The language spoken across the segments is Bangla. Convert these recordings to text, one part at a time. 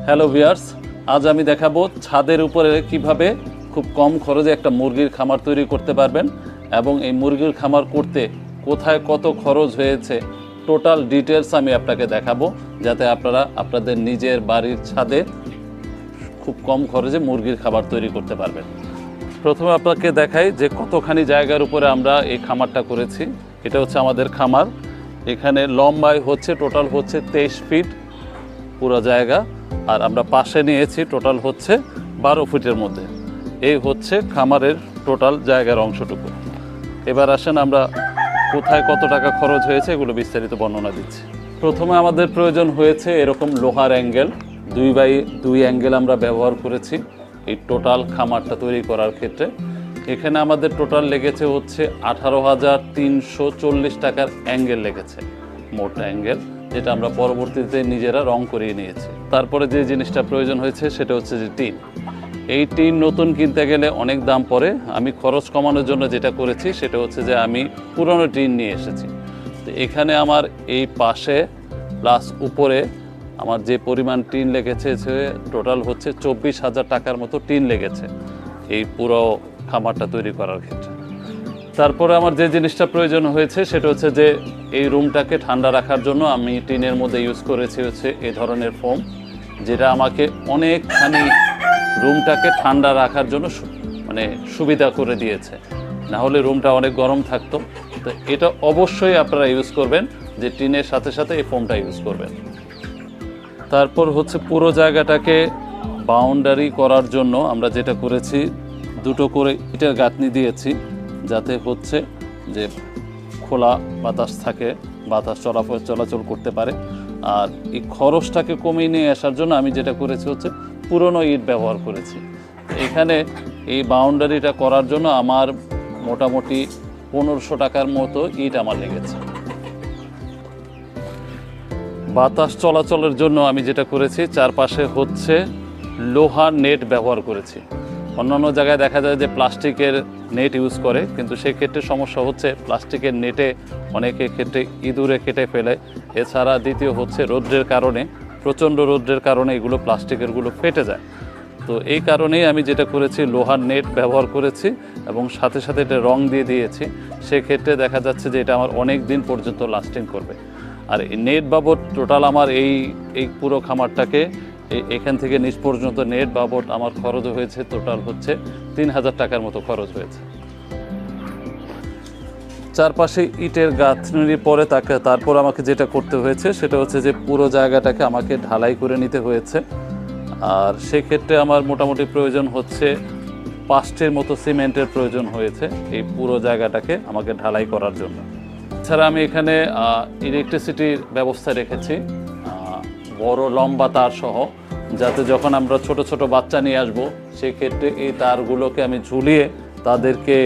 হ্যালো ভিউয়ার্স, আজ আমি দেখাবো ছাদের উপরে কিভাবে খুব কম খরচে একটা মুরগির খামার তৈরি করতে পারবেন এবং এই মুরগির খামার করতে কোথায় কত খরচ হয়েছে টোটাল ডিটেলস আমি আপনাকে দেখাবো, যাতে আপনারা আপনাদের নিজের বাড়ির ছাদে খুব কম খরচে মুরগির খাবার তৈরি করতে পারবেন। প্রথমে আপনাকে দেখাই যে কতখানি জায়গার উপরে আমরা এই খামারটা করেছি। এটা হচ্ছে আমাদের খামার। এখানে লম্বায় হচ্ছে টোটাল হচ্ছে 23 ফিট পুরো জায়গা, আর আমরা পাশে নিয়েছি টোটাল হচ্ছে 12 ফিটের মধ্যে। এই হচ্ছে খামারের টোটাল জায়গার অংশটুকু। এবার আসেন আমরা কোথায় কত টাকা খরচ হয়েছে এগুলো বিস্তারিত বর্ণনা দিচ্ছি। প্রথমে আমাদের প্রয়োজন হয়েছে এরকম লোহার অ্যাঙ্গেল, 2x2 অ্যাঙ্গেল আমরা ব্যবহার করেছি এই টোটাল খামারটা তৈরি করার ক্ষেত্রে। এখানে আমাদের টোটাল লেগেছে হচ্ছে 18,340 টাকার অ্যাঙ্গেল লেগেছে, মোট অ্যাঙ্গেল, যেটা আমরা পরবর্তীতে নিজেরা রং করিয়ে নিয়েছি। তারপরে যে জিনিসটা প্রয়োজন হয়েছে সেটা হচ্ছে যে টিন। এই টিন নতুন কিনতে গেলে অনেক দাম পড়ে। আমি খরচ কমানোর জন্য যেটা করেছি সেটা হচ্ছে যে আমি পুরনো টিন নিয়ে এসেছি। তো এখানে আমার এই পাশে প্লাস উপরে আমার যে পরিমাণ টিন লেগেছে সে টোটাল হচ্ছে 24,000 টাকার মতো টিন লেগেছে এই পুরো খামারটা তৈরি করার ক্ষেত্রে। তারপরে আমার যে জিনিসটা প্রয়োজন হয়েছে সেটা হচ্ছে যে এই রুমটাকে ঠান্ডা রাখার জন্য আমি টিনের মধ্যে ইউজ করেছি হচ্ছে এই ধরনের ফোম, যেটা আমাকে অনেকখানি রুমটাকে ঠান্ডা রাখার জন্য মানে সুবিধা করে দিয়েছে। না হলে রুমটা অনেক গরম থাকতো। তো এটা অবশ্যই আপনারা ইউজ করবেন, যে টিনের সাথে সাথে এই ফোমটা ইউজ করবেন। তারপর হচ্ছে পুরো জায়গাটাকে বাউন্ডারি করার জন্য আমরা যেটা করেছি, দুটো করে ইটের গাঁথনি দিয়েছি, যাতে হচ্ছে যে খোলা বাতাস থাকে, বাতাস চলাচল করতে পারে। আর এই খরচটাকে কমিয়ে নিয়ে আসার জন্য আমি যেটা করেছি হচ্ছে পুরনো ইট ব্যবহার করেছি। এখানে এই বাউন্ডারিটা করার জন্য আমার মোটামুটি 1500 টাকার মতো ইট আমার লেগেছে। বাতাস চলাচলের জন্য আমি যেটা করেছি চারপাশে হচ্ছে লোহার নেট ব্যবহার করেছি। অন্যান্য জায়গায় দেখা যায় যে প্লাস্টিকের নেট ইউজ করে, কিন্তু সেক্ষেত্রে সমস্যা হচ্ছে প্লাস্টিকের নেটে অনেকের ক্ষেত্রে ইঁদুরে কেটে ফেলে। এছাড়া দ্বিতীয় হচ্ছে রৌদ্রের কারণে, প্রচণ্ড রৌদ্রের কারণে এগুলো প্লাস্টিকেরগুলো ফেটে যায়। তো এই কারণেই আমি যেটা করেছি লোহার নেট ব্যবহার করেছি এবং সাথে সাথে এটা রং দিয়ে দিয়েছি। সেক্ষেত্রে দেখা যাচ্ছে যে এটা আমার অনেক দিন পর্যন্ত লাস্টিং করবে। আর এই নেট বাবদ টোটাল আমার এই পুরো খামারটাকে এখান থেকে নিচ পর্যন্ত নেট বাবদ আমার খরচ হয়েছে টোটাল হচ্ছে 3,000 টাকার মতো খরচ হয়েছে। চারপাশে ইটের গাঁথনির পরে তারপর আমাকে যেটা করতে হয়েছে সেটা হচ্ছে যে পুরো জায়গাটাকে আমাকে ঢালাই করে নিতে হয়েছে। আর সেক্ষেত্রে আমার মোটামুটি প্রয়োজন হচ্ছে 5টির মতো সিমেন্টের প্রয়োজন হয়েছে এই পুরো জায়গাটাকে আমাকে ঢালাই করার জন্য। এছাড়া আমি এখানে ইলেকট্রিসিটির ব্যবস্থা রেখেছি, বড় লম্বা তার সহ, যাতে যখন আমরা ছোট ছোট বাচ্চা নিয়ে আসবো সেক্ষেত্রে এই তারগুলোকে আমি ঝুলিয়ে তাদেরকে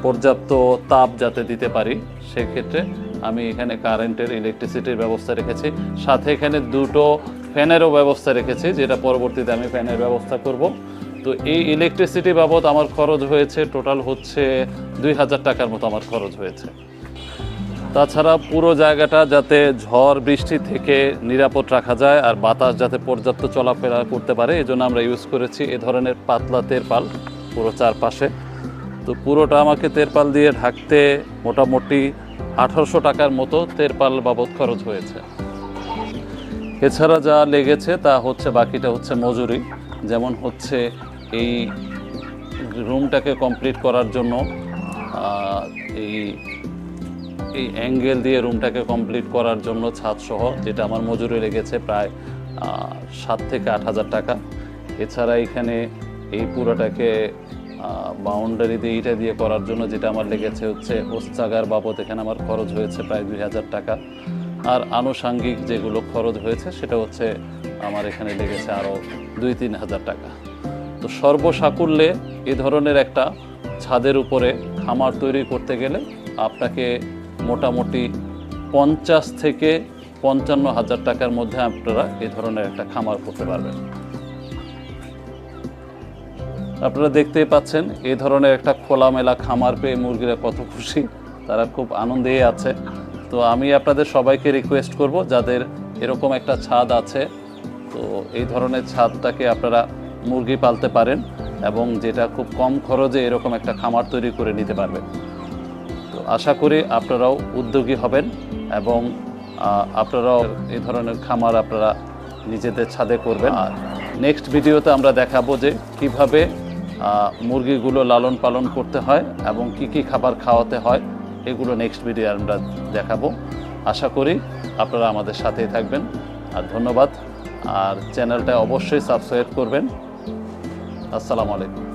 পর্যাপ্ত তাপ যাতে দিতে পারি, সেক্ষেত্রে আমি এখানে কারেন্টের ইলেকট্রিসিটির ব্যবস্থা রেখেছি। সাথে এখানে 2টো ফ্যানেরও ব্যবস্থা রেখেছি, যেটা পরবর্তীতে আমি ফ্যানের ব্যবস্থা করব। তো এই ইলেকট্রিসিটি বাবদ আমার খরচ হয়েছে টোটাল হচ্ছে 2,000 টাকার মতো আমার খরচ হয়েছে। তাছাড়া পুরো জায়গাটা যাতে ঝড় বৃষ্টি থেকে নিরাপদ রাখা যায় আর বাতাস যাতে পর্যাপ্ত চলাফেরা করতে পারে, এই জন্য আমরা ইউজ করেছি এ ধরনের পাতলা তেরপাল পুরো চারপাশে। তো পুরোটা আমাকে তেরপাল দিয়ে ঢাকতে মোটামুটি 1800 টাকার মতো তেরপাল বাবদ খরচ হয়েছে। এছাড়া যা লেগেছে তা হচ্ছে বাকিটা হচ্ছে মজুরি, যেমন হচ্ছে এই রুমটাকে কমপ্লিট করার জন্য এই অ্যাঙ্গেল দিয়ে রুমটাকে কমপ্লিট করার জন্য ছাদসহ যেটা আমার মজুরি লেগেছে প্রায় 7,000 থেকে 8,000 টাকা। এছাড়া এখানে এই পুরোটাকে বাউন্ডারি দিয়ে ইটা দিয়ে করার জন্য যেটা আমার লেগেছে হচ্ছে ওস্তাগার বাবদ এখানে আমার খরচ হয়েছে প্রায় 2,000 টাকা। আর আনুষাঙ্গিক যেগুলো খরচ হয়েছে সেটা হচ্ছে আমার এখানে লেগেছে আরও 2-3 হাজার টাকা। তো সর্বসাকুল্যে এ ধরনের একটা ছাদের উপরে খামার তৈরি করতে গেলে আপনাকে মোটামুটি 50 থেকে 55,000 টাকার মধ্যে আপনারা এই ধরনের একটা খামার করতে পারবেন। আপনারা দেখতেই পাচ্ছেন এই ধরনের একটা খোলামেলা খামার পেয়ে মুরগিরা কত খুশি, তারা খুব আনন্দেই আছে। তো আমি আপনাদের সবাইকে রিকোয়েস্ট করব, যাদের এরকম একটা ছাদ আছে তো এই ধরনের ছাদটাকে আপনারা মুরগি পালতে পারেন এবং যেটা খুব কম খরচে এরকম একটা খামার তৈরি করে নিতে পারবেন। তো আশা করি আপনারাও উদ্যোগী হবেন এবং আপনারাও এই ধরনের খামার আপনারা নিজেদের ছাদে করবেন। আর নেক্সট ভিডিওতে আমরা দেখাবো যে কিভাবে মুরগিগুলো লালন পালন করতে হয় এবং কি কি খাবার খাওয়াতে হয়, এগুলো নেক্সট ভিডিও আমরা দেখাবো। আশা করি আপনারা আমাদের সাথেই থাকবেন। আর ধন্যবাদ। আর চ্যানেলটা অবশ্যই সাবস্ক্রাইব করবেন। আসসালামু আলাইকুম।